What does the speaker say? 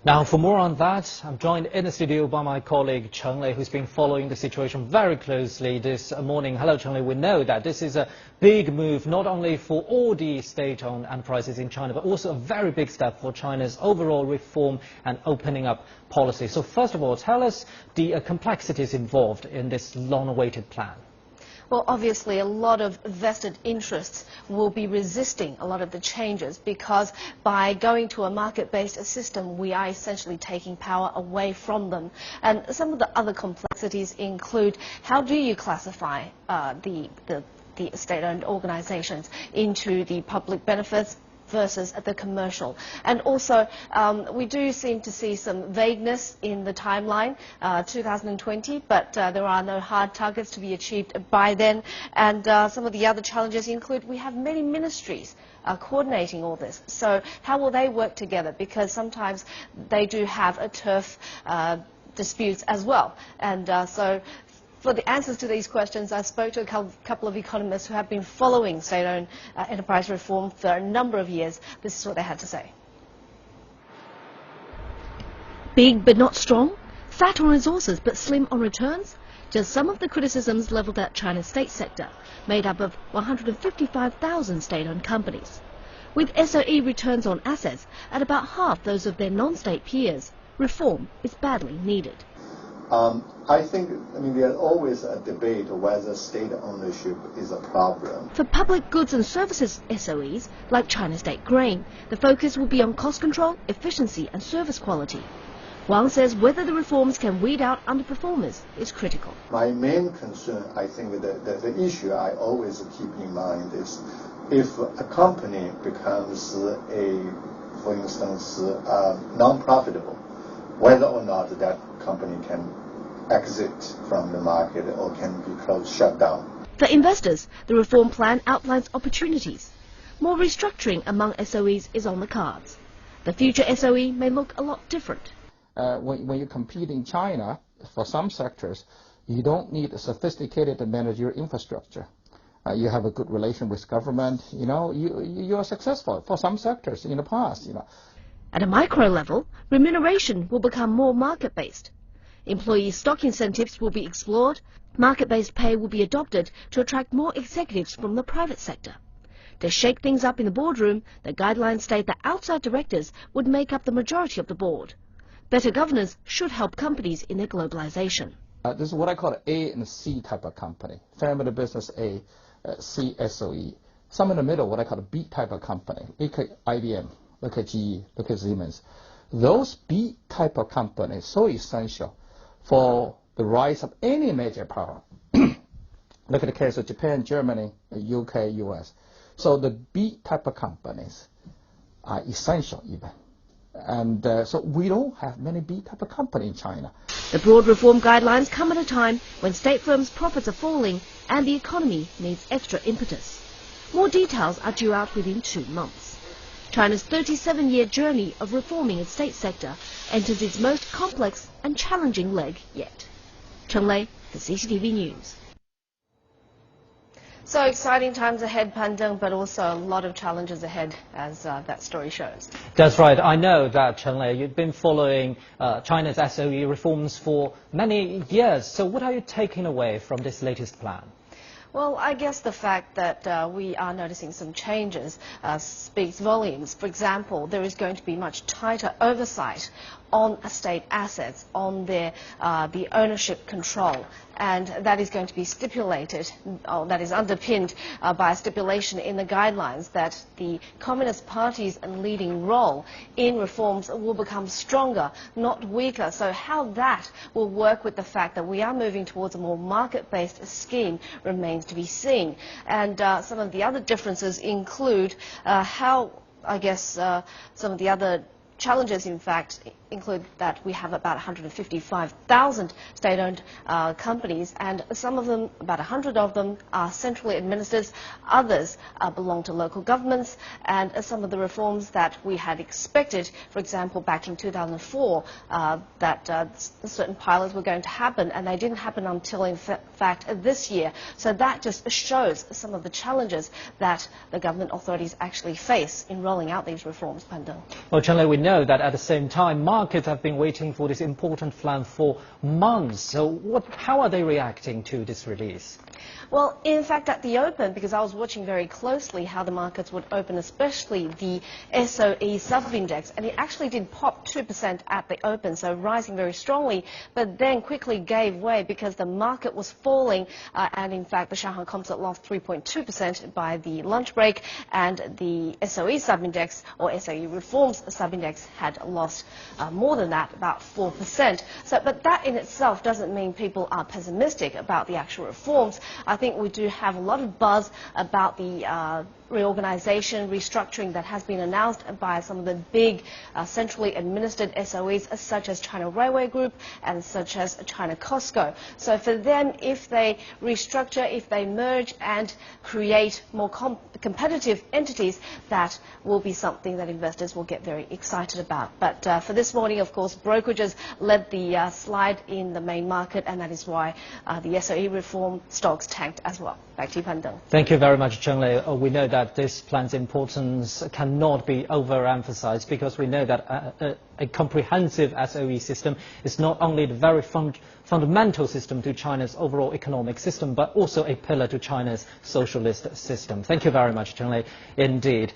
Now, for more on that, I'm joined in the studio by my colleague Cheng Lei, who's been following the situation very closely this morning. Hello, Cheng Lei. We know that this is a big move, not only for all the state-owned enterprises in China, but also a very big step for China's overall reform and opening up policy. So first of all, tell us the complexities involved in this long-awaited plan. Well, obviously, a lot of vested interests will be resisting a lot of the changes because by going to a market-based system, we are essentially taking power away from them. And some of the other complexities include how do you classify the state-owned organizations into the public benefits versus the commercial. And also, we do seem to see some vagueness in the timeline, 2020, but there are no hard targets to be achieved by then. And some of the other challenges include we have many ministries coordinating all this. So how will they work together? Because sometimes they do have a turf disputes as well. And so for the answers to these questions, I spoke to a couple of economists who have been following state-owned enterprise reform for a number of years. This is what they had to say. Big but not strong? Fat on resources but slim on returns? Just some of the criticisms levelled at China's state sector, made up of 155,000 state-owned companies. With SOE returns on assets at about half those of their non-state peers, reform is badly needed. I think, there's always a debate whether state ownership is a problem. For public goods and services SOEs, like China State Grain, the focus will be on cost control, efficiency and service quality. Huang says whether the reforms can weed out underperformers is critical. My main concern, I think, the issue I always keep in mind is if a company becomes for instance, non-profitable, whether or not that company can exit from the market or can be closed, shut down. For investors, the reform plan outlines opportunities. More restructuring among SOEs is on the cards. The future SOE may look a lot different. When you compete in China, for some sectors, you don't need a sophisticated managerial infrastructure. You have a good relation with government. You are successful for some sectors in the past. At a micro level, remuneration will become more market-based. Employee stock incentives will be explored. Market-based pay will be adopted to attract more executives from the private sector. To shake things up in the boardroom, the guidelines state that outside directors would make up the majority of the board. Better governance should help companies in their globalization. This is what I call an A and C type of company. Family business A, C SOE. Some in the middle, what I call a B type of company. Look at IBM, look at GE, look at Siemens. Those B type of companies so essential for the rise of any major power. Look at the case of Japan, Germany, UK, US. So the B type of companies are essential even. And so we don't have many B type of company in China. The broad reform guidelines come at a time when state firms' profits are falling and the economy needs extra impetus. More details are due out within 2 months. China's 37-year journey of reforming its state sector enters its most complex and challenging leg yet. Cheng Lei, for CCTV News. So exciting times ahead, Pandeng, but also a lot of challenges ahead, as that story shows. That's right. I know that, Cheng Lei, you've been following China's SOE reforms for many years. So what are you taking away from this latest plan? Well, I guess the fact that we are noticing some changes speaks volumes. For example, there is going to be much tighter oversight on state assets, on their the ownership control, and that is going to be stipulated, or that is underpinned by a stipulation in the guidelines that the Communist Party's leading role in reforms will become stronger, not weaker. So how that will work with the fact that we are moving towards a more market-based scheme remains to be seen. And some of the other differences include how, I guess, some of the other challenges, in fact, include that we have about 155,000 state-owned companies, and some of them, about 100 of them, are centrally administered. Others belong to local governments, and some of the reforms that we had expected, for example, back in 2004, that certain pilots were going to happen, and they didn't happen until, in fact, this year. So that just shows some of the challenges that the government authorities actually face in rolling out these reforms, Pandeng. Well, Cheng Lei, we know know that at the same time, markets have been waiting for this important plan for months. So how are they reacting to this release? Well, in fact, at the open, because I was watching very closely how the markets would open, especially the SOE sub-index, and it actually did pop 2% at the open, so rising very strongly, but then quickly gave way because the market was falling, and in fact, the Shanghai Composite lost 3.2% by the lunch break, and the SOE sub-index, or SOE reforms sub-index, had lost more than that, about 4%. So, but that in itself doesn't mean people are pessimistic about the actual reforms. I think we do have a lot of buzz about the reorganization, restructuring that has been announced by some of the big centrally administered SOEs such as China Railway Group and such as China COSCO. So for them, if they restructure, if they merge and create more competitive entities, that will be something that investors will get very excited about. But for this morning, of course, brokerages led the slide in the main market, and that is why the SOE reform stocks tanked as well. Back to you, Pandeng. Thank you very much, Cheng Lei. We know that this plan's importance cannot be overemphasized because we know that a comprehensive SOE system is not only the very fundamental system to China's overall economic system, but also a pillar to China's socialist system. Thank you very much, Cheng Lei, indeed.